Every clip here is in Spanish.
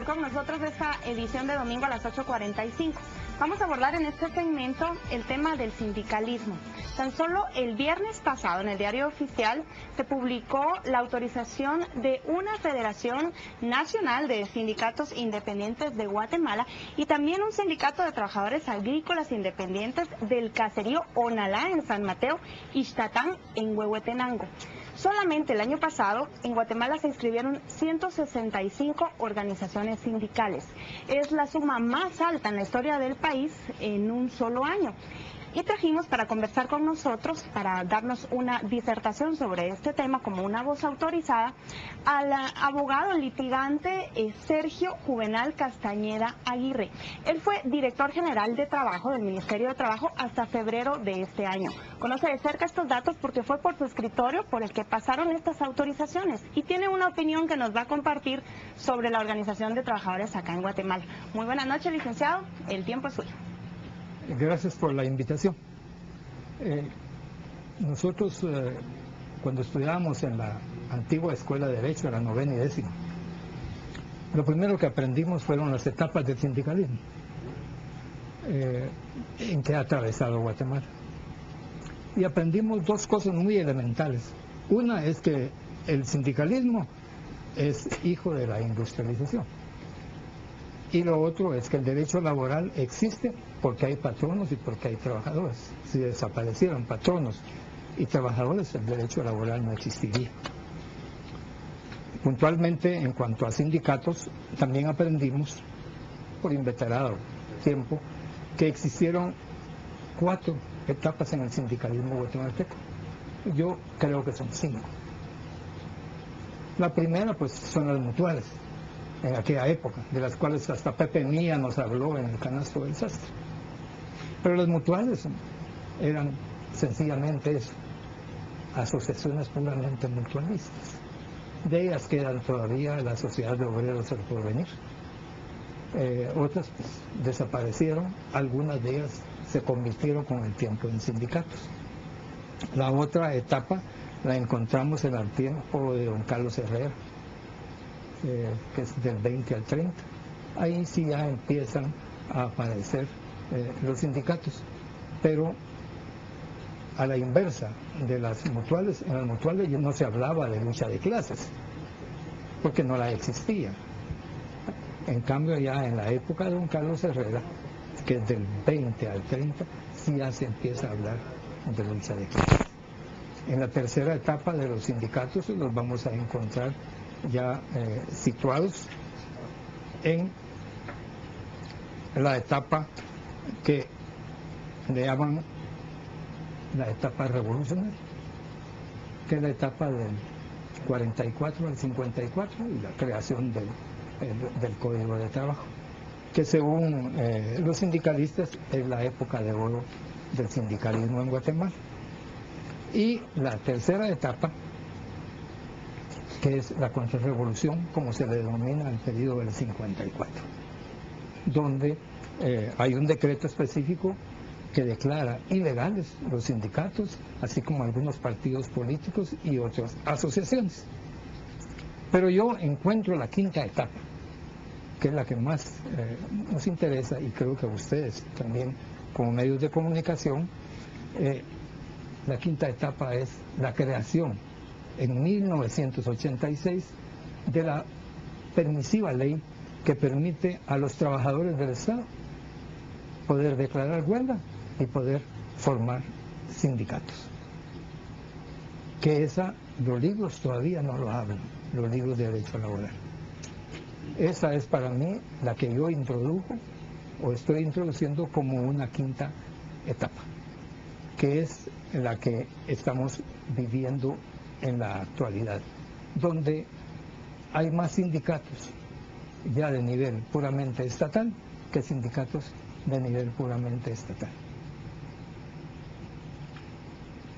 con nosotros esta edición de domingo a las 8:45. Vamos a abordar en este segmento el tema del sindicalismo. Tan solo el viernes pasado en el Diario Oficial se publicó la autorización de una Federación Nacional de Sindicatos Independientes de Guatemala y también un sindicato de trabajadores agrícolas independientes del caserío Onalá en San Mateo y Ixtatán en Huehuetenango. Solamente el año pasado en Guatemala se inscribieron 165 organizaciones sindicales. Es la suma más alta en la historia del país en un solo año. Y trajimos para conversar con nosotros, para darnos una disertación sobre este tema como una voz autorizada, al abogado litigante Sergio Juvenal Castañeda Aguirre. Él fue director general de Trabajo del Ministerio de Trabajo hasta febrero de este año. Conoce de cerca estos datos porque fue por su escritorio por el que pasaron estas autorizaciones y tiene una opinión que nos va a compartir sobre la organización de trabajadores acá en Guatemala. Muy buenas noches, licenciado. El tiempo es suyo. Gracias por la invitación. Nosotros, cuando estudiábamos en la antigua Escuela de Derecho, la 9ª y 10ª, lo primero que aprendimos fueron las etapas del sindicalismo en que ha atravesado Guatemala. Y aprendimos dos cosas muy elementales. Una es que el sindicalismo es hijo de la industrialización. Y lo otro es que el derecho laboral existe porque hay patronos y porque hay trabajadores. Si desaparecieran patronos y trabajadores, el derecho laboral no existiría. Puntualmente, en cuanto a sindicatos, también aprendimos, por inveterado tiempo, que existieron 4 etapas en el sindicalismo guatemalteco. Yo creo que son 5. La primera, pues, son las mutuales, en aquella época, de las cuales hasta Pepe Mía nos habló en el canasto del sastre. Pero las mutuales eran sencillamente eso, asociaciones puramente mutualistas. De ellas quedan todavía la Sociedad de Obreros del Porvenir. Otras pues, desaparecieron, algunas de ellas se convirtieron con el tiempo en sindicatos. La otra etapa la encontramos en el tiempo de don Carlos Herrera, que es del 20 al 30. Ahí sí ya empiezan a aparecer los sindicatos, pero a la inversa de las mutuales. En las mutuales ya no se hablaba de lucha de clases, porque no la existía. En cambio ya en la época de don Carlos Herrera, que es del 20 al 30, sí ya se empieza a hablar de lucha de clases. En la tercera etapa de los sindicatos los vamos a encontrar ya situados en la etapa que le llaman la etapa revolucionaria, que es la etapa del 44 al 54 y la creación del Código de Trabajo, que según los sindicalistas es la época de oro del sindicalismo en Guatemala. Y la tercera etapa, que es la contrarrevolución, como se le denomina el periodo del 54, donde hay un decreto específico que declara ilegales los sindicatos, así como algunos partidos políticos y otras asociaciones. Pero yo encuentro la quinta etapa, que es la que más nos interesa, y creo que a ustedes también como medios de comunicación. La quinta etapa es la creación en 1986 de la permisiva ley que permite a los trabajadores del Estado poder declarar huelga y poder formar sindicatos. Que los libros todavía no lo hablan, los libros de derecho laboral. Esa es para mí la que yo introdujo o estoy introduciendo como una quinta etapa, que es la que estamos viviendo en la actualidad, donde hay más sindicatos ya de nivel puramente estatal que sindicatos de nivel puramente estatal.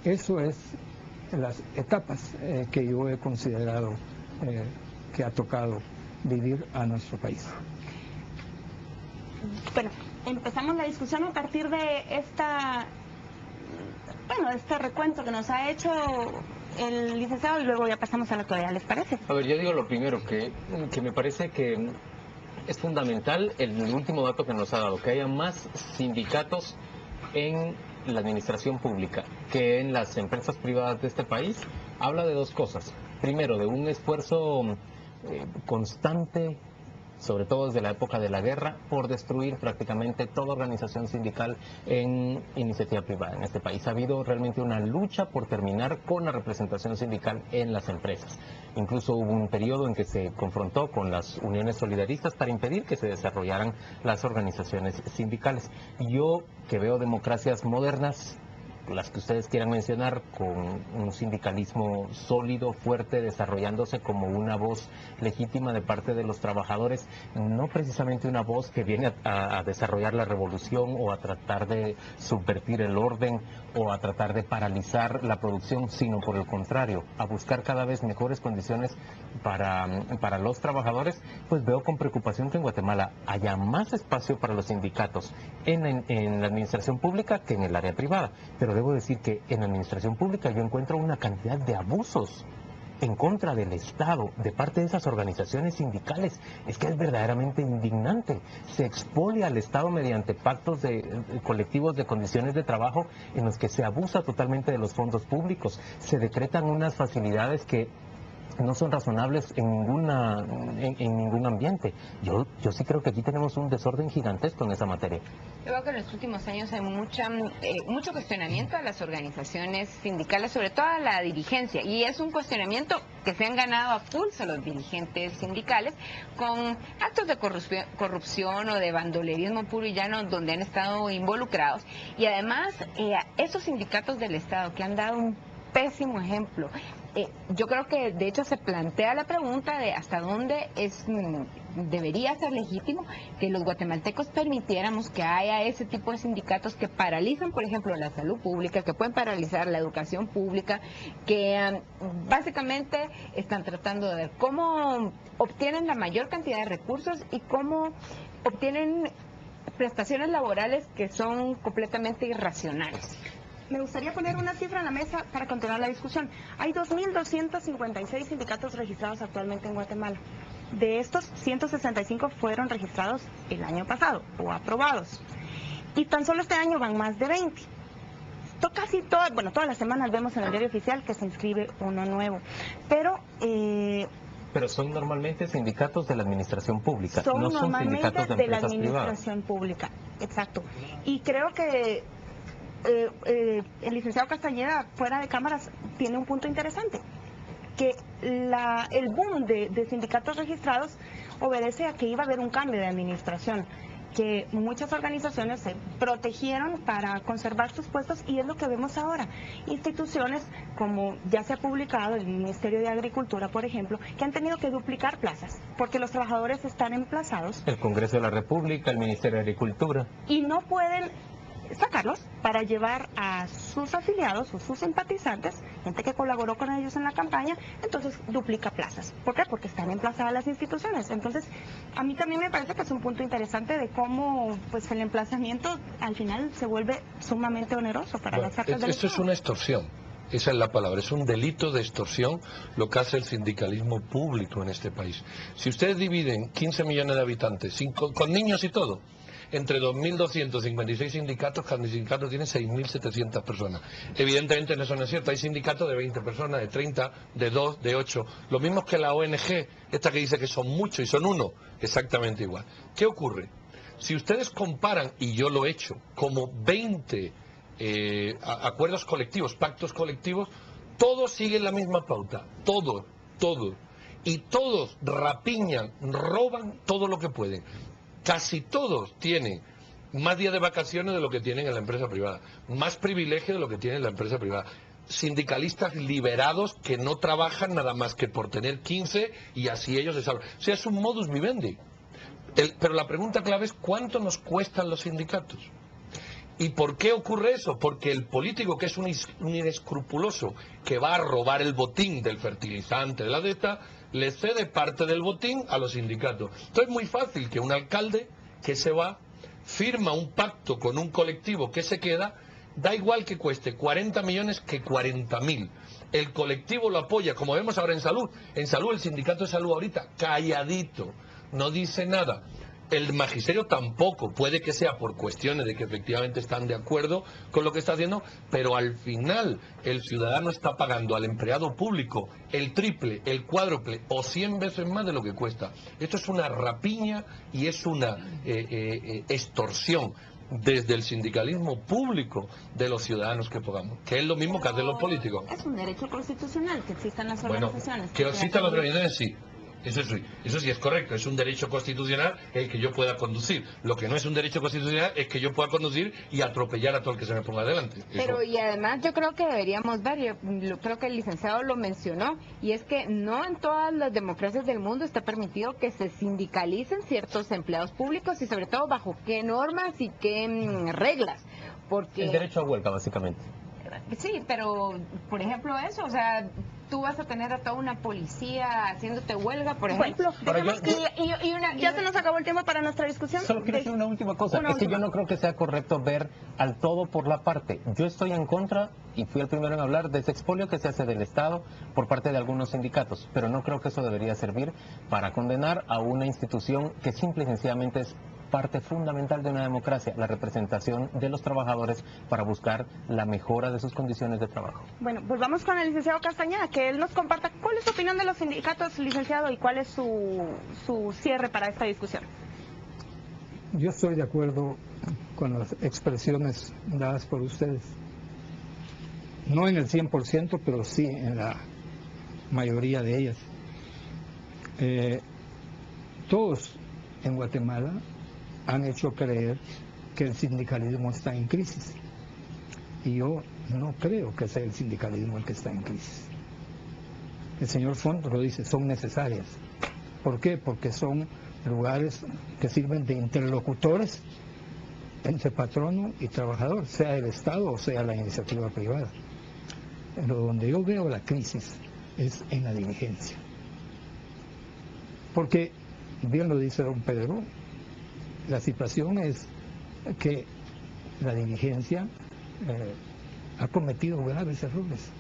Eso es las etapas que yo he considerado que ha tocado vivir a nuestro país. Bueno, empezamos la discusión a partir de este recuento que nos ha hecho el licenciado y luego ya pasamos a la actualidad, ¿les parece? A ver, yo digo lo primero, que me parece que Es fundamental el último dato que nos ha dado, que haya más sindicatos en la administración pública que en las empresas privadas de este país. Habla de dos cosas. Primero, de un esfuerzo constante, sobre todo desde la época de la guerra, por destruir prácticamente toda organización sindical en iniciativa privada en este país. Ha habido realmente una lucha por terminar con la representación sindical en las empresas. Incluso hubo un periodo en que se confrontó con las uniones solidaristas para impedir que se desarrollaran las organizaciones sindicales. Yo, que veo democracias modernas, las que ustedes quieran mencionar, con un sindicalismo sólido, fuerte, desarrollándose como una voz legítima de parte de los trabajadores, no precisamente una voz que viene a desarrollar la revolución o a tratar de subvertir el orden o a tratar de paralizar la producción, sino por el contrario, a buscar cada vez mejores condiciones para los trabajadores. Pues veo con preocupación que en Guatemala haya más espacio para los sindicatos en la administración pública que en el área privada. Pero debo decir que en la administración pública yo encuentro una cantidad de abusos en contra del Estado de parte de esas organizaciones sindicales. Es que es verdaderamente indignante. Se expolia al Estado mediante pactos colectivos de condiciones de trabajo en los que se abusa totalmente de los fondos públicos. Se decretan unas facilidades que no son razonables en ningún ambiente. Yo sí creo que aquí tenemos un desorden gigantesco en esa materia. Yo creo que en los últimos años hay mucho cuestionamiento a las organizaciones sindicales, sobre todo a la dirigencia, y es un cuestionamiento que se han ganado a pulso los dirigentes sindicales con actos de corrupción o de bandolerismo puro y llano donde han estado involucrados. Y además, esos sindicatos del Estado que han dado un pésimo ejemplo. Yo creo que de hecho se plantea la pregunta de hasta dónde debería ser legítimo que los guatemaltecos permitiéramos que haya ese tipo de sindicatos que paralizan, por ejemplo, la salud pública, que pueden paralizar la educación pública, que básicamente están tratando de ver cómo obtienen la mayor cantidad de recursos y cómo obtienen prestaciones laborales que son completamente irracionales. Me gustaría poner una cifra en la mesa para continuar la discusión. Hay 2.256 sindicatos registrados actualmente en Guatemala. De estos, 165 fueron registrados el año pasado o aprobados. Y tan solo este año van más de 20. Todas las semanas vemos en el diario oficial que se inscribe uno nuevo. Pero son normalmente sindicatos de la administración pública, son no son normalmente sindicatos de de la empresas privadas. administración pública, exacto. Y creo que el licenciado Castañeda, fuera de cámaras, tiene un punto interesante, que el boom de sindicatos registrados obedece a que iba a haber un cambio de administración, que muchas organizaciones se protegieron para conservar sus puestos, y es lo que vemos ahora. Instituciones como ya se ha publicado el Ministerio de Agricultura, por ejemplo, que han tenido que duplicar plazas porque los trabajadores están emplazados. El Congreso de la República, el Ministerio de Agricultura. Y no pueden sacarlos para llevar a sus afiliados o sus simpatizantes, gente que colaboró con ellos en la campaña, entonces duplica plazas. ¿Por qué? Porque están emplazadas las instituciones. Entonces, a mí también me parece que es un punto interesante de cómo pues el emplazamiento al final se vuelve sumamente oneroso para las arcas del Esto Estado. es una extorsión. Esa es la palabra, es un delito de extorsión lo que hace el sindicalismo público en este país. Si ustedes dividen 15 millones de habitantes, con niños y todo, entre 2.256 sindicatos, cada sindicato tiene 6.700 personas. Evidentemente eso no es cierto, hay sindicatos de 20 personas, de 30, de 2, de 8, lo mismo que la ONG, esta que dice que son muchos y son uno, exactamente igual. ¿Qué ocurre? Si ustedes comparan, y yo lo he hecho, como 20 acuerdos colectivos, pactos colectivos, todos siguen la misma pauta, todos, y todos rapiñan, roban todo lo que pueden. Casi todos tienen más días de vacaciones de lo que tienen en la empresa privada, más privilegio de lo que tiene en la empresa privada. Sindicalistas liberados que no trabajan nada más que por tener 15 y así ellos se salvan. O sea, es un modus vivendi. Pero la pregunta clave es ¿cuánto nos cuestan los sindicatos? ¿Y por qué ocurre eso? Porque el político, que es un inescrupuloso, que va a robar el botín del fertilizante, de la dieta, le cede parte del botín a los sindicatos. Entonces es muy fácil que un alcalde que se va, firma un pacto con un colectivo que se queda, da igual que cueste 40 millones que 40.000. El colectivo lo apoya, como vemos ahora en salud. En salud, el sindicato de salud ahorita, calladito. no dice nada. El magisterio tampoco, puede que sea por cuestiones de que efectivamente están de acuerdo con lo que está haciendo, pero al final el ciudadano está pagando al empleado público el triple, el cuádruple o 100 veces más de lo que cuesta. Esto es una rapiña y es una extorsión desde el sindicalismo público de los ciudadanos que pagamos, que es lo mismo que hacen los políticos. Es un derecho constitucional que existan las Bueno, organizaciones. que existan las organizaciones, sí. Eso sí es correcto, es un derecho constitucional el que yo pueda conducir. Lo que no es un derecho constitucional es que yo pueda conducir y atropellar a todo el que se me ponga delante. Pero y además yo creo que deberíamos ver, creo que el licenciado lo mencionó, y es que no en todas las democracias del mundo está permitido que se sindicalicen ciertos empleados públicos y sobre todo bajo qué normas y qué reglas. Porque El derecho a huelga, básicamente. sí, pero por ejemplo eso, o sea, tú vas a tener a toda una policía haciéndote huelga, por ejemplo. Ahora, Ya se nos acabó el tiempo para nuestra discusión. Solo quiero decir una última cosa. Una Es que última. yo no creo que sea correcto ver al todo por la parte. Yo estoy en contra, y fui el primero en hablar, de ese expolio que se hace del Estado por parte de algunos sindicatos, pero no creo que eso debería servir para condenar a una institución que simple y sencillamente es parte fundamental de una democracia, la representación de los trabajadores para buscar la mejora de sus condiciones de trabajo. Bueno, pues vamos con el licenciado Castañeda, que él nos comparta cuál es su opinión de los sindicatos, licenciado, y cuál es su cierre para esta discusión. Yo estoy de acuerdo con las expresiones dadas por ustedes. No en el 100%, pero sí en la mayoría de ellas. Todos en Guatemala han hecho creer que el sindicalismo está en crisis. Y yo no creo que sea el sindicalismo el que está en crisis. El señor Font lo dice, son necesarias. ¿Por qué? Porque son lugares que sirven de interlocutores entre patrono y trabajador, sea el Estado o sea la iniciativa privada. Pero donde yo veo la crisis es en la dirigencia. Porque, bien lo dice don Pedro, la situación es que la dirigencia ha cometido graves errores.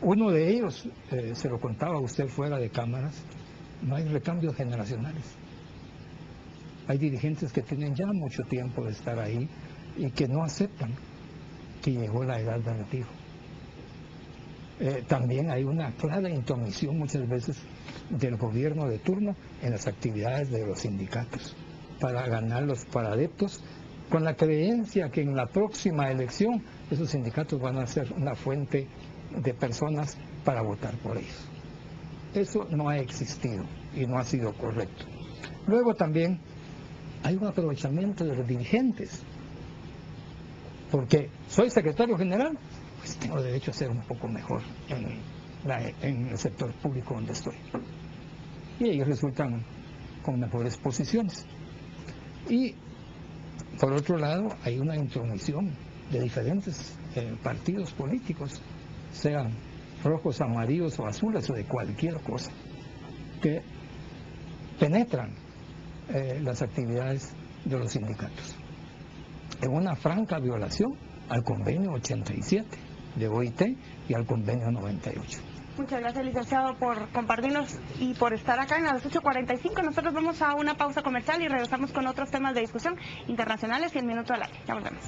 Uno de ellos, se lo contaba a usted fuera de cámaras, no hay recambios generacionales. Hay dirigentes que tienen ya mucho tiempo de estar ahí y que no aceptan que llegó la edad de retiro. También hay una clara intromisión muchas veces del gobierno de turno en las actividades de los sindicatos para ganarlos para adeptos, con la creencia que en la próxima elección esos sindicatos van a ser una fuente de personas para votar por ellos. Eso no ha existido y no ha sido correcto. Luego también hay un aprovechamiento de los dirigentes, porque soy secretario general, pues tengo derecho a ser un poco mejor en el sector público donde estoy. Y ellos resultan con mejores posiciones. Y por otro lado hay una intromisión de diferentes partidos políticos, sean rojos, amarillos o azules o de cualquier cosa, que penetran las actividades de los sindicatos en una franca violación al convenio 87 de OIT y al convenio 98. Muchas gracias, licenciado, por compartirnos y por estar acá en las 8:45. Nosotros vamos a una pausa comercial y regresamos con otros temas de discusión internacionales y el minuto al aire. Ya volvemos.